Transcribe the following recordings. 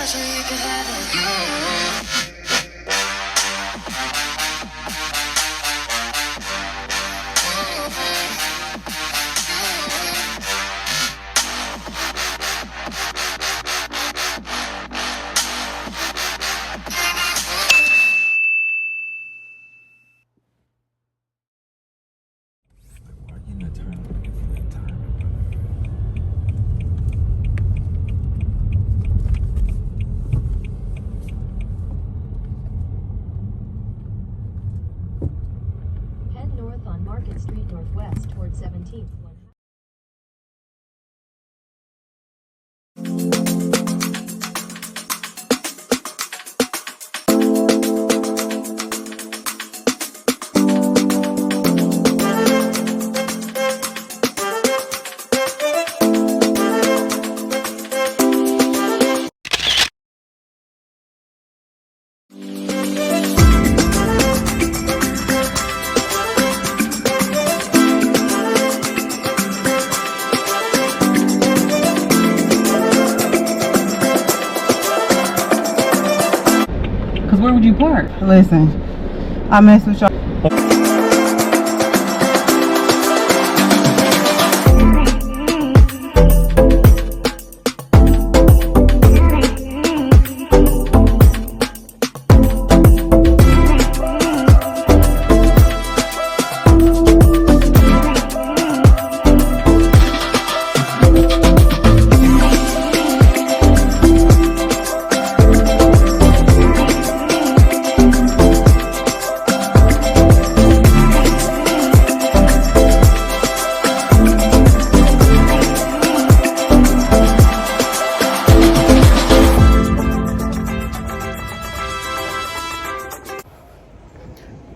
so you can have it. Head north on Market Street Northwest toward 17th. Where would you park? Listen, I mess with y'all.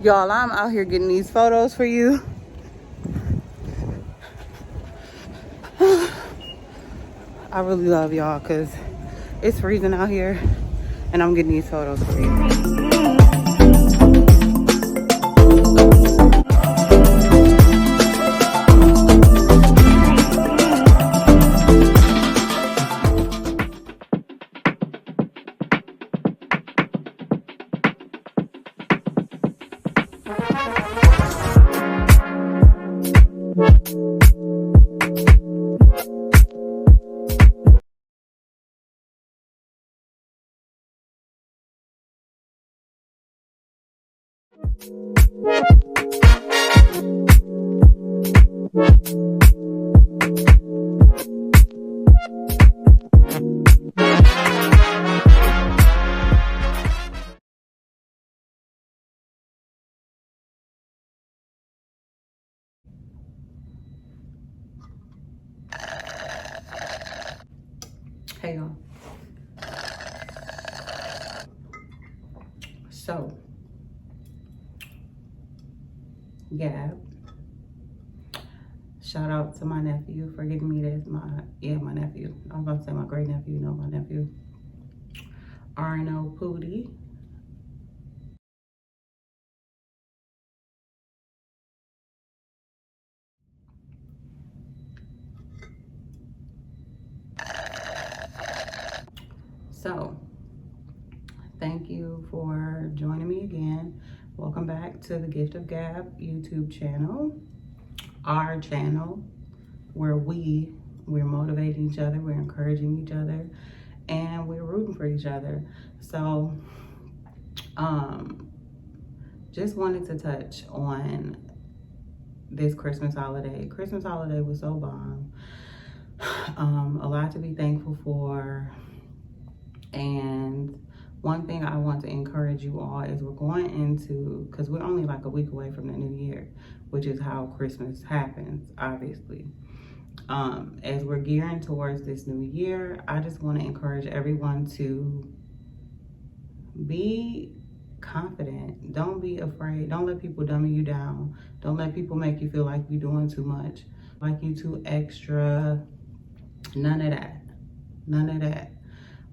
Y'all, I'm out here getting these photos for you. I really love y'all because it's freezing out here and I'm getting these photos for you. Hey y'all. So, Gab, shout out to my nephew for giving me this. My nephew. I was about to say my great nephew. No, my nephew. Arno Pootie. So, thank you for joining me again. Welcome back to the Gift of Gab YouTube channel. Our channel where we're motivating each other, we're encouraging each other, and we're rooting for each other. So, just wanted to touch on this Christmas holiday. Christmas holiday was so bomb. A lot to be thankful for. And one thing I want to encourage you all is we're going into, because we're only like a week away from the new year, which is how Christmas happens, obviously. As we're gearing towards this new year, I just want to encourage everyone to be confident. Don't be afraid. Don't let people dummy you down. Don't let people make you feel like you're doing too much, like you too extra. None of that. None of that.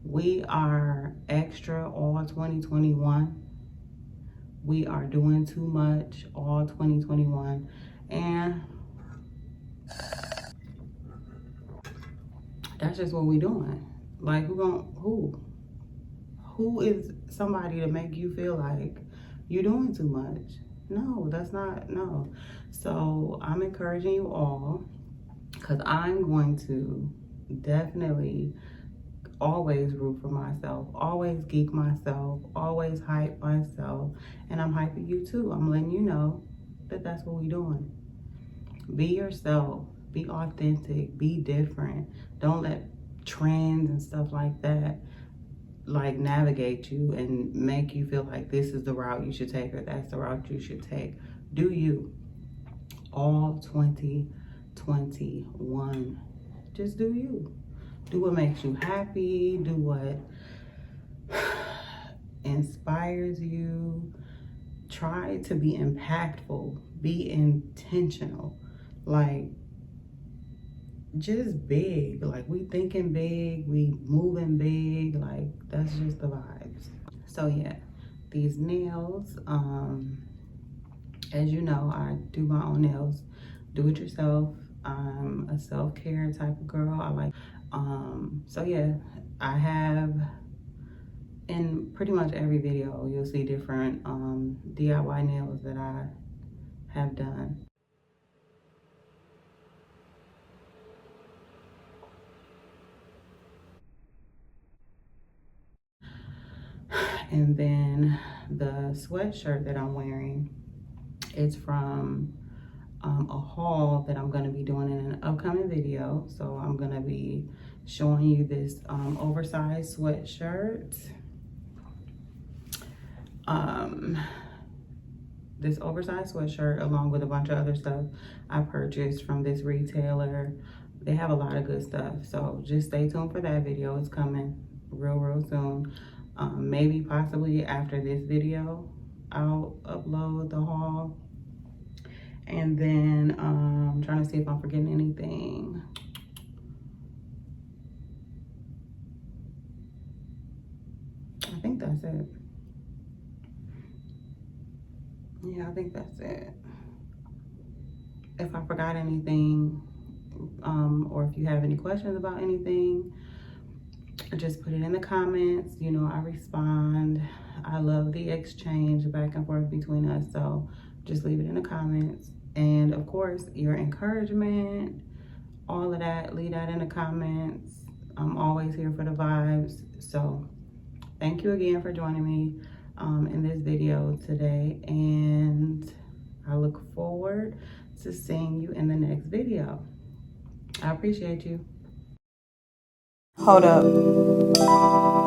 We are extra all 2021. We are doing too much all 2021. And that's just what we doing. Like, who? who is somebody to make you feel like you're doing too much? No, that's not, no. So I'm encouraging you all, because I'm going to definitely always root for myself, always geek myself, always hype myself, and I'm hyping you too. I'm letting you know that that's what we doing. Be yourself, be authentic, be different. Don't let trends and stuff like that like navigate you and make you feel like this is the route you should take or that's the route you should take. Do you. All 2021. Just do you. Do what makes you happy. Do what inspires you. Try to be impactful. Be intentional. Like, just big. Like, we thinking big, we moving big. Like, that's just the vibes. So yeah, these nails, as you know, I do my own nails. Do it yourself. I'm a self-care type of girl. I like, so yeah, I have, in pretty much every video, you'll see different DIY nails that I have done. And then the sweatshirt that I'm wearing, it's from a haul that I'm gonna be doing in an upcoming video. So I'm gonna be showing you this oversized sweatshirt. This oversized sweatshirt along with a bunch of other stuff I purchased from this retailer. They have a lot of good stuff. So just stay tuned for that video. It's coming real soon. Maybe possibly after this video, I'll upload the haul. And then I'm trying to see if I'm forgetting anything. I think that's it. Yeah, I think that's it. If I forgot anything, or if you have any questions about anything, just put it in the comments. You know, I respond. I love the exchange back and forth between us. So just leave it in the comments. And of course, your encouragement, all of that, leave that in the comments. I'm always here for the vibes. So thank you again for joining me in this video today. And I look forward to seeing you in the next video. I appreciate you. Hold up.